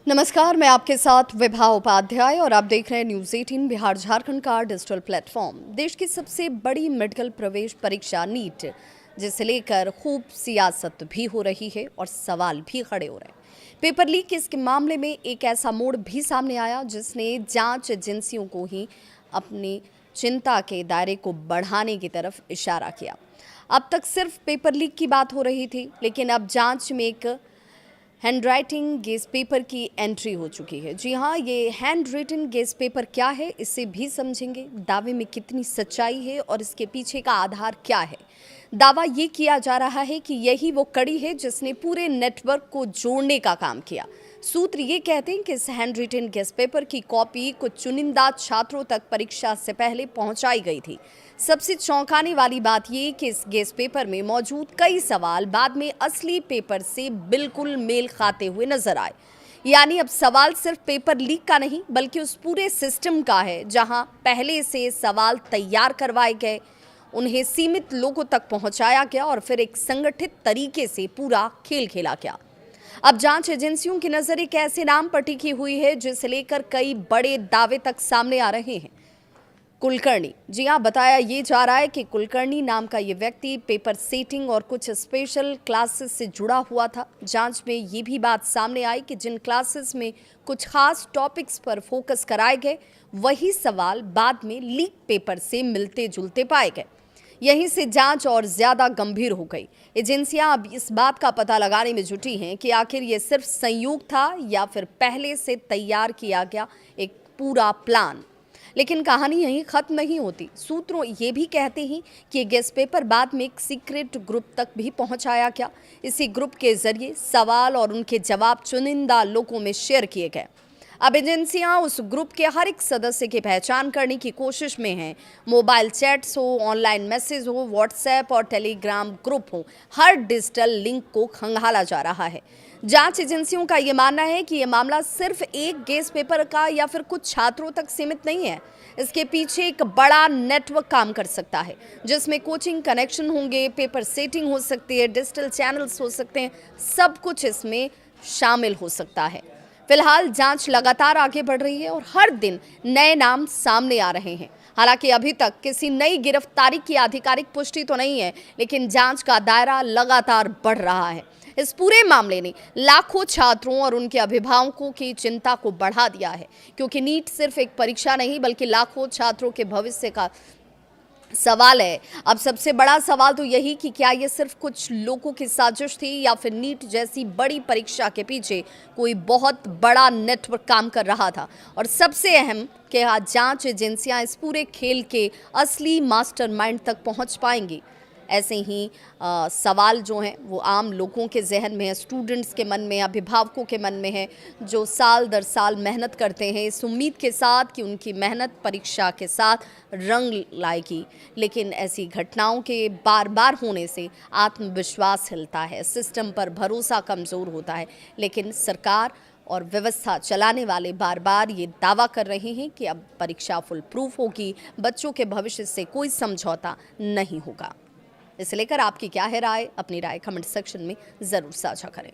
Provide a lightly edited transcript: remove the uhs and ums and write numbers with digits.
नमस्कार, मैं आपके साथ विभा उपाध्याय और आप देख रहे हैं न्यूज़ 18 बिहार झारखंड का डिजिटल प्लेटफॉर्म। देश की सबसे बड़ी मेडिकल प्रवेश परीक्षा नीट, जिसे लेकर खूब सियासत भी हो रही है और सवाल भी खड़े हो रहे हैं। पेपर लीक के मामले में एक ऐसा मोड़ भी सामने आया जिसने जांच एजेंसियों को ही अपनी चिंता के दायरे को बढ़ाने की तरफ इशारा किया। अब तक सिर्फ पेपर लीक की बात हो रही थी, लेकिन अब जांच में एक हैंडराइटिंग गेस पेपर की एंट्री हो चुकी है। जी हाँ, ये हैंड रिटन गेस पेपर क्या है, इससे भी समझेंगे। दावे में कितनी सच्चाई है और इसके पीछे का आधार क्या है। दावा ये किया जा रहा है कि यही वो कड़ी है जिसने पूरे नेटवर्क को जोड़ने का काम किया। सूत्र ये कहते हैं कि इस हैंड रिटन गेस पेपर की कॉपी कुछ चुनिंदा छात्रों तक परीक्षा से पहले पहुंचाई गई थी। सबसे चौंकाने वाली बात ये कि इस गेस पेपर में मौजूद कई सवाल बाद में असली पेपर से बिल्कुल मेल खाते हुए नजर आए। यानी अब सवाल सिर्फ पेपर लीक का नहीं, बल्कि उस पूरे सिस्टम का है जहां पहले से सवाल तैयार करवाए गए, उन्हें सीमित लोगों तक पहुंचाया गया और फिर एक संगठित तरीके से पूरा खेल खेला गया। अब जांच एजेंसियों की नजर एक ऐसे नाम पर टिकी हुई है जिसे लेकर कई बड़े दावे तक सामने आ रहे हैं। कुलकर्णी, जी हाँ, बताया ये जा रहा है कि कुलकर्णी नाम का ये व्यक्ति पेपर सेटिंग और कुछ स्पेशल क्लासेस से जुड़ा हुआ था। जांच में ये भी बात सामने आई कि जिन क्लासेस में कुछ खास टॉपिक्स पर फोकस कराए गए, वही सवाल बाद में लीक पेपर से मिलते जुलते पाए गए। यहीं से जांच और ज्यादा गंभीर हो गई। एजेंसियां अब इस बात का पता लगाने में जुटी हैं कि आखिर ये सिर्फ संयोग था या फिर पहले से तैयार किया गया एक पूरा प्लान। लेकिन कहानी यहीं खत्म नहीं होती। सूत्रों ये भी कहते हैं कि गेस पेपर बाद में एक सीक्रेट ग्रुप तक भी पहुंचाया गया। इसी ग्रुप के जरिए सवाल और उनके जवाब चुनिंदा लोगों में शेयर किए गए। अब एजेंसियां उस ग्रुप के हर एक सदस्य की पहचान करने की कोशिश में हैं। मोबाइल चैट्स हो, ऑनलाइन मैसेज हो, व्हाट्सएप और टेलीग्राम ग्रुप हो, हर डिजिटल लिंक को खंगाला जा रहा है। जांच एजेंसियों का ये मानना है कि ये मामला सिर्फ एक गेस पेपर का या फिर कुछ छात्रों तक सीमित नहीं है। इसके पीछे एक बड़ा नेटवर्क काम कर सकता है, जिसमें कोचिंग कनेक्शन होंगे, पेपर सेटिंग हो सकती है, डिजिटल चैनल्स हो सकते हैं, सब कुछ इसमें शामिल हो सकता है। फिलहाल जांच लगातार आगे बढ़ रही है और हर दिन नए नाम सामने आ रहे हैं। हालांकि अभी तक किसी नई गिरफ्तारी की आधिकारिक पुष्टि तो नहीं है, लेकिन जांच का दायरा लगातार बढ़ रहा है। इस पूरे मामले ने लाखों छात्रों और उनके अभिभावकों की चिंता को बढ़ा दिया है, क्योंकि नीट सिर्फ एक परीक्षा नहीं, बल्कि लाखों छात्रों के भविष्य का सवाल है। अब सबसे बड़ा सवाल तो यही कि क्या ये सिर्फ कुछ लोगों की साजिश थी या फिर नीट जैसी बड़ी परीक्षा के पीछे कोई बहुत बड़ा नेटवर्क काम कर रहा था। और सबसे अहम कि जांच एजेंसियां इस पूरे खेल के असली मास्टरमाइंड तक पहुंच पाएंगी। ऐसे ही सवाल जो हैं वो आम लोगों के जहन में है, स्टूडेंट्स के मन में, अभिभावकों के मन में है, जो साल दर साल मेहनत करते हैं इस उम्मीद के साथ कि उनकी मेहनत परीक्षा के साथ रंग लाएगी। लेकिन ऐसी घटनाओं के बार बार होने से आत्मविश्वास हिलता है, सिस्टम पर भरोसा कमज़ोर होता है। लेकिन सरकार और व्यवस्था चलाने वाले बार बार ये दावा कर रहे हैं कि अब परीक्षा फुल प्रूफ होगी, बच्चों के भविष्य से कोई समझौता नहीं होगा। इसे लेकर आपकी क्या है राय? अपनी राय कमेंट सेक्शन में ज़रूर साझा करें।